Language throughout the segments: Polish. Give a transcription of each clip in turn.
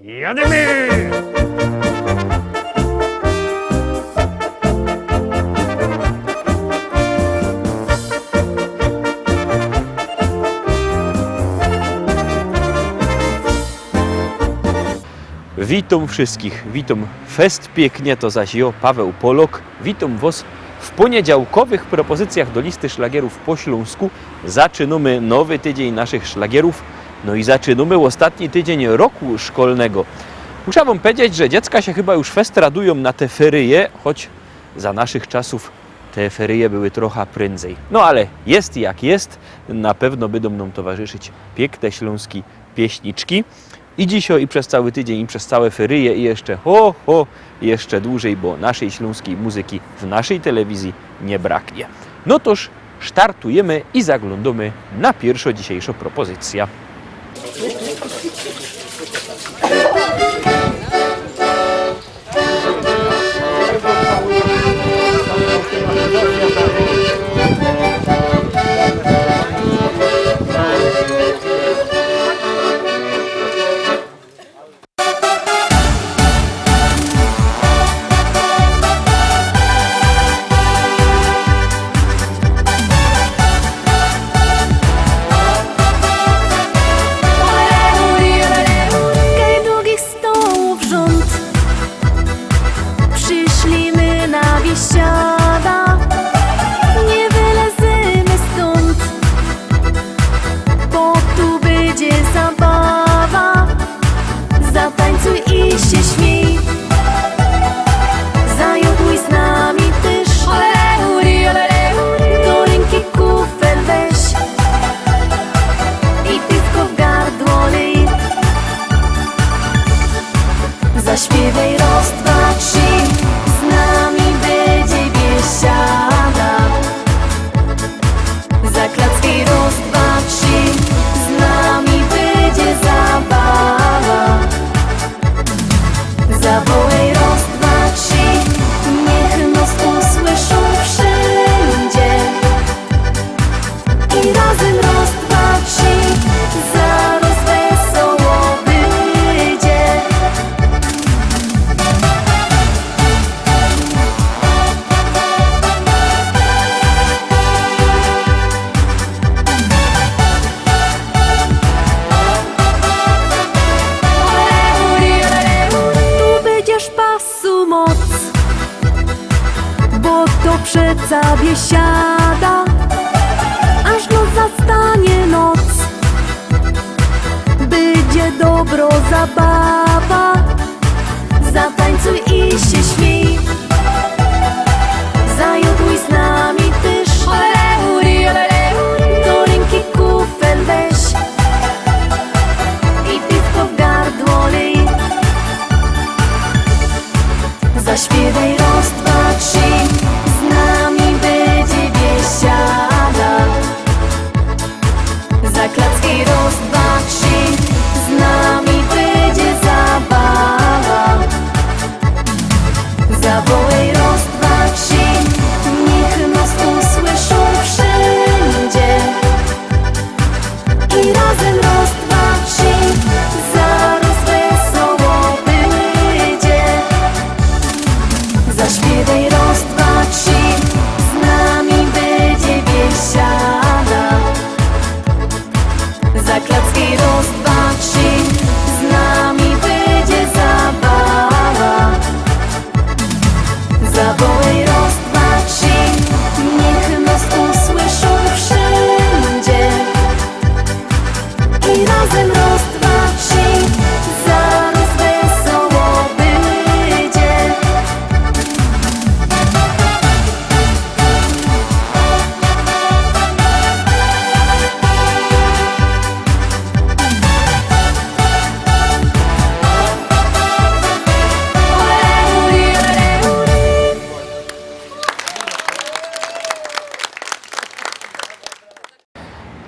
Jadymy! Witam wszystkich, witam fest pięknie, to zaś ja, Paweł Polok. Witam was w poniedziałkowych propozycjach do listy szlagierów po śląsku. Zaczynamy nowy tydzień naszych szlagierów, no i zaczynamy ostatni tydzień roku szkolnego. Muszę wam powiedzieć, że dziecka się chyba już fest radują na te feryje, choć za naszych czasów te feryje były trochę prędzej. No ale jest jak jest, na pewno będą nam towarzyszyć piękne śląskie pieśniczki. I dzisiaj, i przez cały tydzień, i przez całe feryje, i jeszcze jeszcze dłużej, bo naszej śląskiej muzyki w naszej telewizji nie braknie. No toż startujemy i zaglądamy na pierwszą dzisiejszą propozycję. Zaśpiewaj raz, dwa, trzy, z nami będzie biesiada. Zaklacki raz, dwa, trzy, z nami będzie zabawa. Zawołaj raz, dwa, trzy, niech nas usłyszą wszędzie. I razem raz, dwa, trzy, zaraz wesoło będzie. Moc, bo to przeca biesiada, aż no zastanie noc. Będzie dobro zabawa, zatańcuj i się śmiej. Zajoduj z nami też, do ręki kufel weź i piwko w gardło lej. Zaśpiewaj raz, dwa, trzy, z nami będzie biesiada. Zaklacki raz, dwa, trzy, z nami będzie zabawa. Zawołaj raz, dwa, trzy, niech nas usłyszą wszędzie. I razem raz, dwa, trzy, zaraz wesoło będzie. Zaśpiewaj raz, dwa, trzy, z nami będzie biesiada. Zaklacki raz, dwa, trzy, z nami będzie zabawa. Zawołaj raz, dwa, trzy, niech nas usłyszą wszędzie. I razem raz, dwa, trzy, zaraz wesoło będzie.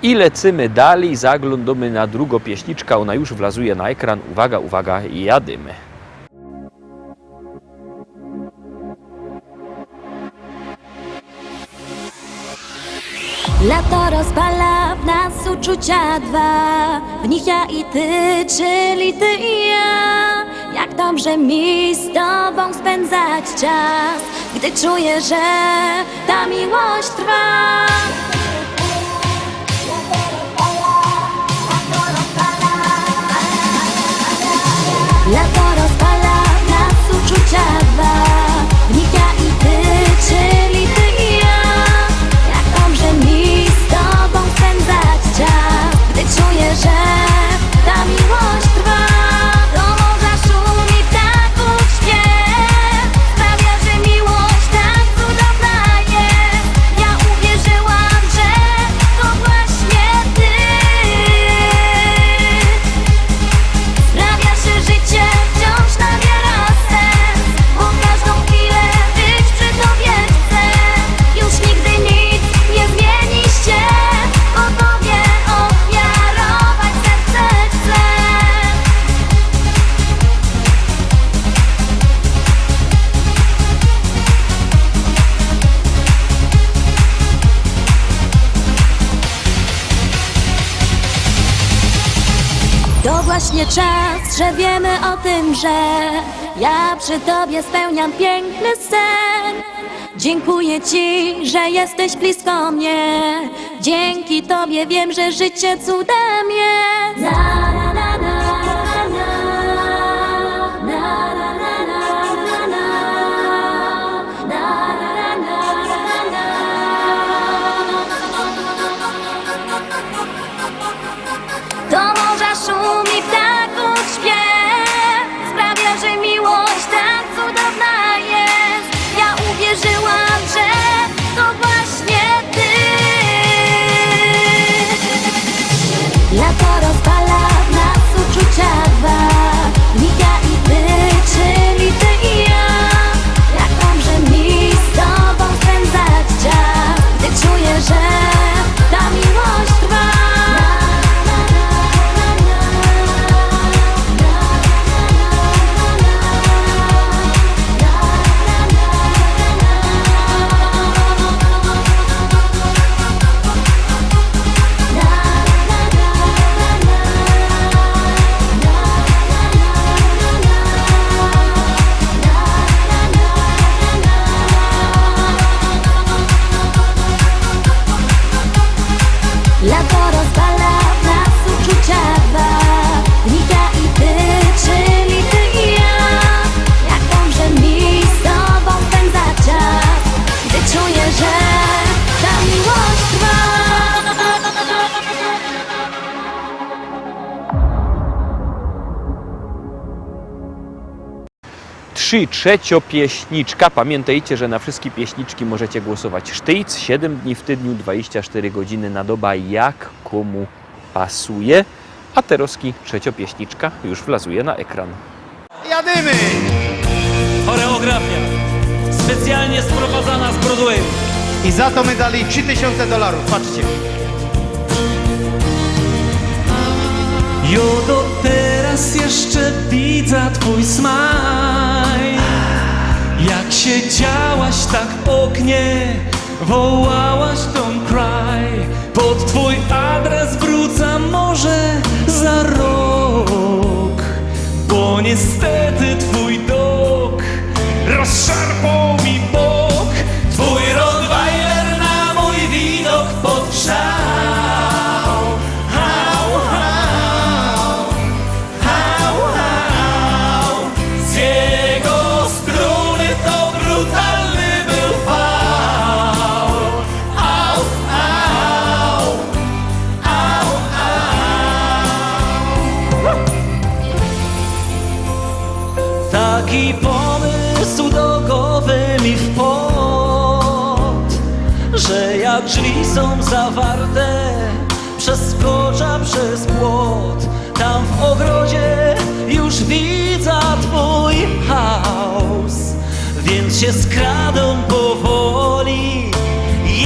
I lecimy dalej, zaglądamy na drugą pieśniczkę, ona już wlazuje na ekran. Uwaga, uwaga, jadymy. Lato rozpala w nas uczucia dwa, w nich ja i ty, czyli ty i ja. dobrze mi z tobą spędzać czas, gdy czuję, że ta miłość trwa. Lato rozpala nas uczucia dwa, w nich ja i ty, czyli ty i ja. Jak dobrze mi z tobą spędzać czas, gdy czuję, że ta miłość trwa. Do morza szumi ptaków śpiew, sprawia, że miłość tak cudowna jest. Ja uwierzyłam, że to właśnie ty. Sprawia, że życie wciąż nabiera sens, bo każdą chwilę być przy tobie chcę. Już nigdy nic nie zmieni się, bo tobie ofiarować serce chcę. To właśnie czas, że wiemy o tym, że ja przy tobie spełniam piękny sen. Dziękuję ci, że jesteś blisko mnie. Dzięki tobie wiem, że życie cudem jest. Na, na, na, na, na, na, na, na, na, na, na, na, na, na. Do morza szumi ptaków śpiew, sprawia, że miłość tak cudowna jest. Ja uwierzyłam, że to właśnie ty. Lato rozpala w nas uczucia dwa, w nich ja i ty, czyli ty i ja. Jak dobrze mi z tobą spędzać czas, gdy czuję, że ta miłość trwa. Lato rozpala w nas uczucia dwa, w nich ja i ty, czyli ty i ja. Jak dobrze mi z tobą spędzać czas, gdy czuję, że ta miłość trwa. 3/3 pieśniczka. Pamiętajcie, że na wszystkie pieśniczki możecie głosować sztyjc, 7 dni w tygodniu, 24 godziny na dobę, jak komu pasuje. A teroski trzeciopieśniczka już wlazuje na ekran. Jadymy! Choreografia specjalnie sprowadzana z Broadwayu. I za to my dali $3000. Patrzcie. Jo, do teraz jeszcze widzę twój smaj. Jak siedziałaś tak w oknie, wołałaś don't cry. Pod twój adres wrócę może za rok, bo niestety twój dog rozszarpał mi bok. Twój Rottweiler na mój widok podgrzał. Hał, hał, hał, hał. Z jego struny to brutalny był fał. Au, au, au, au. Taki pomysł do głowy mi wpadł, że jak drzwi są zawarte, przeskoczę przez płot. Tam w ogrodzie już widzę twój chaos, więc się skradą powoli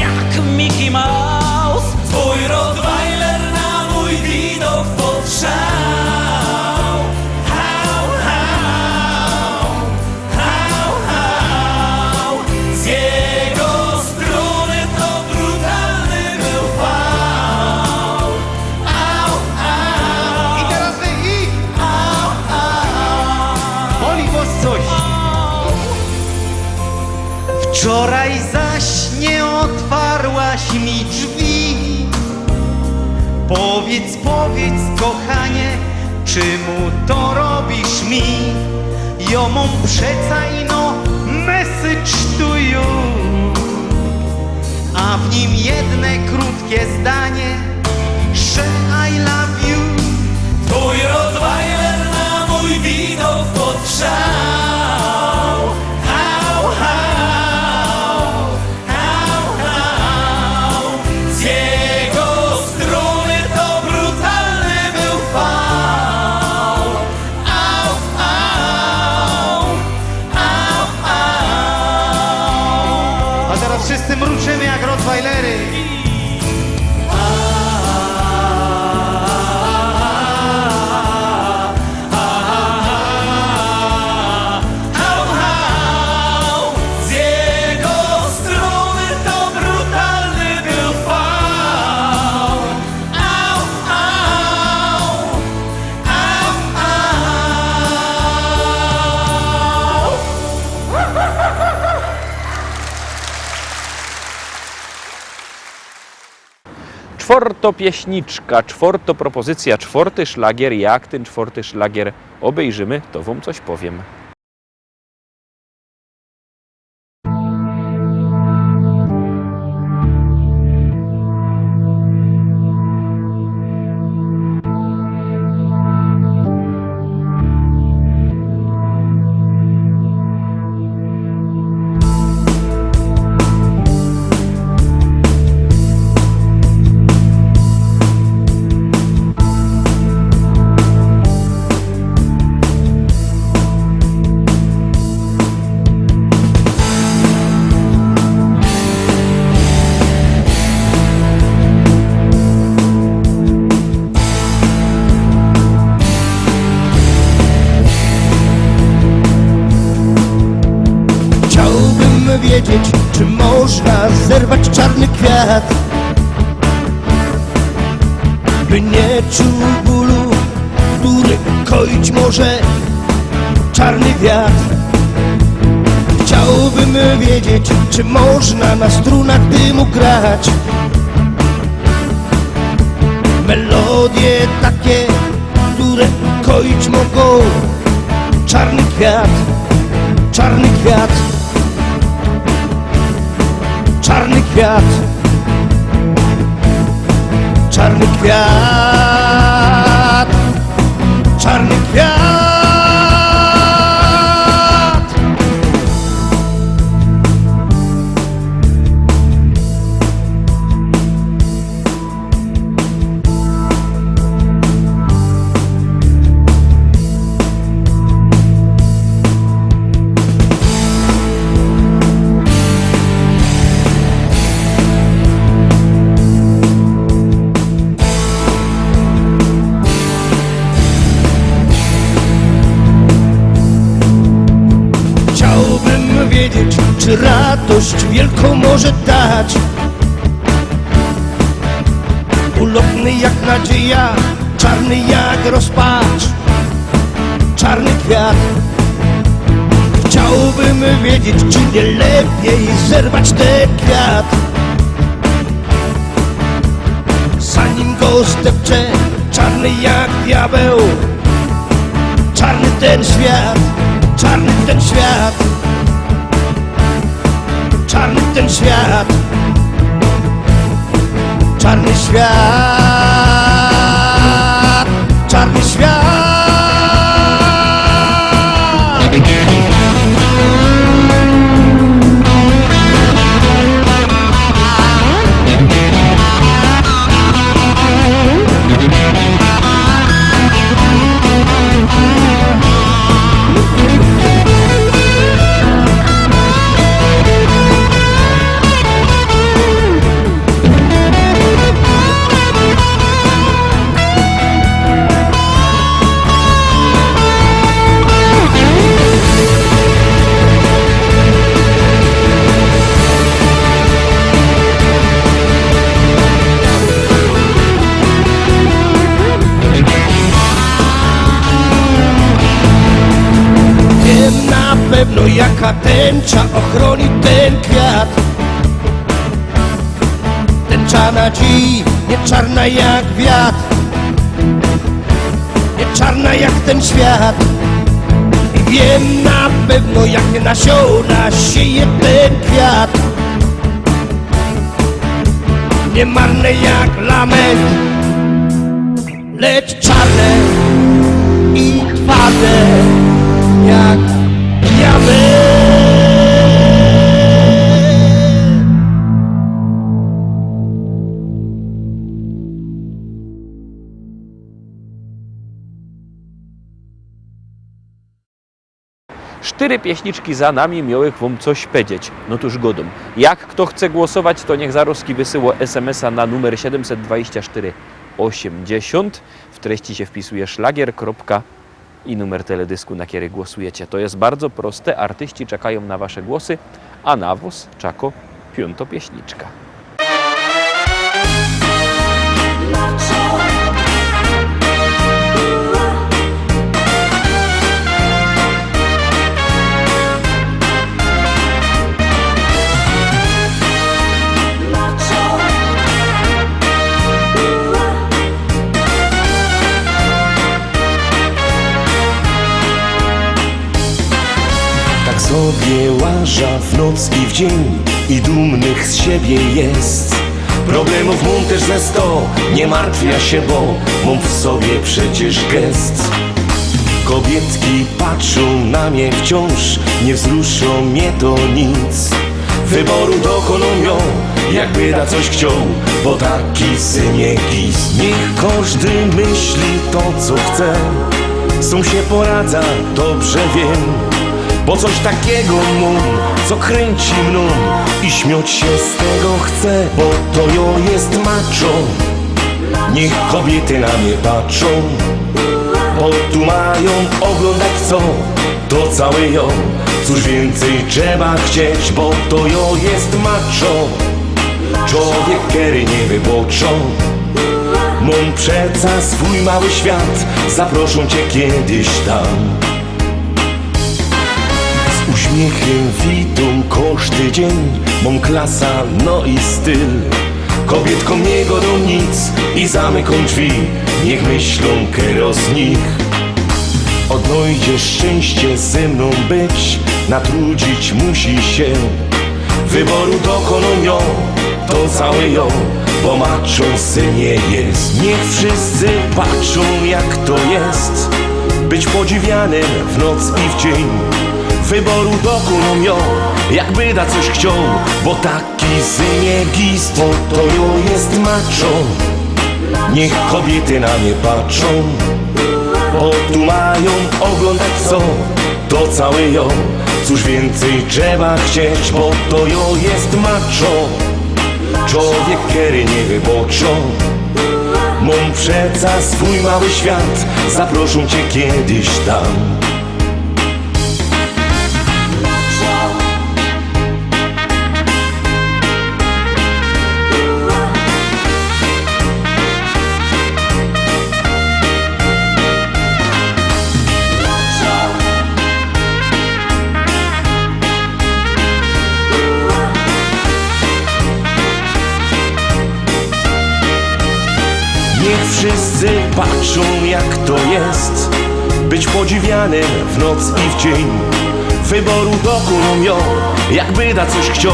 jak Mickey Mouse. Twój Rottweiler na mój widok podgrzał. Hał, hał, hał, hał. Z jego struny to brutalny był fał. Au, au, I teraz wy i... au, au. Boli Wczoraj zaś nie otwarłaś mi drzwi. Powiedz, powiedz, kochanie, czemu to robisz mi? Jo mam przeca ino message to you, a w nim jedne krótkie zdanie, że I love you. Twój Rottweiler na mój widok potrzał. Hał, hał, hał, hał. Z jego strony to brutalny był fał. Au, au, au, au. A teraz wszyscy mruczymy jak Rottweilery. Czwarto pieśniczka, czwarto propozycja, czwarty szlagier. Jak ten czwarty szlagier obejrzymy, to wam coś powiem. Wiedzieć, czy można zerwać czarny kwiat, by nie czuł bólu, który koić może czarny wiatr. Chciałbym wiedzieć, czy można na strunach dymu grać melodie takie, które koić mogą czarny kwiat, czarny kwiat. Czarny kwiat, czarny kwiat, czarny kwiat. Czy radość wielką może dać ulotny jak nadzieja, czarny jak rozpacz, czarny kwiat. Chciałbym wiedzieć, czy nie lepiej zerwać ten kwiat, zanim go zdepcze, czarny jak diabeł, czarny ten świat, czarny ten świat. Czarny ten świat, czarny świat, czarny świat. pewno jaka tęcza ochroni ten kwiat. Tęcza na dziś, nie czarna jak wiatr, nie czarna jak ten świat. I wiem na pewno jakie nasiona sieje ten kwiat. Nie marne jak lament, lecz czarne i twarde jak diament. 4 pieśniczki za nami miałych wam coś powiedzieć. No tuż godom. Jak kto chce głosować, to niech zaroski wysyło SMS-a na numer 724 80. W treści się wpisuje szlagier. I numer teledysku, na który głosujecie. To jest bardzo proste. Artyści czekają na wasze głosy, a na was czako piąto pieśniczka. Sobie łaża w noc i w dzień i dumnych z siebie jest. Problemów mam też ze 100, nie martwia się, bo mam w sobie przecież gest. Kobietki patrzą na mnie wciąż, nie wzruszą mnie to nic. Wyboru dokonują, jakby da coś chciał, bo taki syn jest. Niech każdy myśli to co chce, sam się poradza, dobrze wiem. Bo coś takiego mam, co kręci mną i śmiać się z tego chcę, bo to jo jest macho. Niech kobiety na mnie patrzą, bo tu mają oglądać co, to całe jo. Cóż więcej trzeba chcieć, bo to jo jest macho. Człowiek, który nie wyboczą. Mam przeca swój mały świat, zaproszą cię kiedyś tam. Uśmiechem witam każdy dzień, mam klasa, no i styl. Kobietkom nie godą nic i zamykam drzwi, niech myślą kero z nich. Odnajdziesz szczęście ze mną być, natrudzić musi się. Wyboru dokonują, to całe ją, bo maczą synie jest. Niech wszyscy patrzą jak to jest, być podziwianym w noc i w dzień. Wyboru dokonują, jakby da coś chciał, bo taki synie gist, bo to jo jest macho. Niech kobiety na mnie patrzą, bo tu mają oglądać co, to całe jo. Cóż więcej trzeba chcieć, bo to jo jest macho. Człowiek, który nie wyboczą. Mam przeca swój mały świat, zaproszą cię kiedyś tam. Niech wszyscy patrzą jak to jest, być podziwianym w noc i w dzień. Wyboru dokonują, jakby da coś chciał,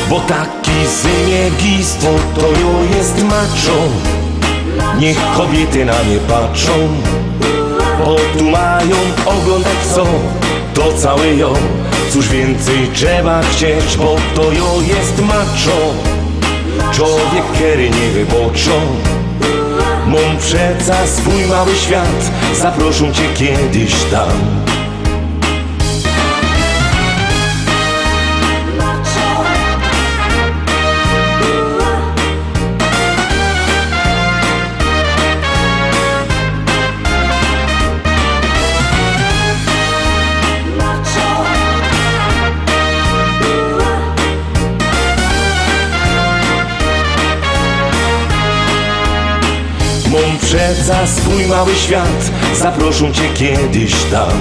bo taki synie gist, bo to jo jest macho. Niech kobiety na mnie patrzą, bo tu mają oglądać co, to całe jo. Cóż więcej trzeba chcieć, bo to jo jest macho. Człowiek, który nie wyboczą. Mam przeca swój mały świat, zaproszą cię kiedyś tam. Mam przeca swój mały świat, zaproszą cię kiedyś tam.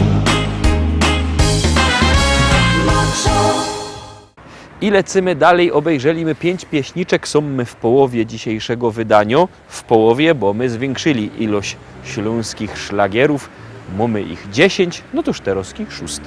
I lecimy dalej, obejrzeliśmy 5 pieśniczek, są my w połowie dzisiejszego wydania. W połowie, bo my zwiększyli ilość śląskich szlagierów. Mamy ich 10, no toż teraz 6.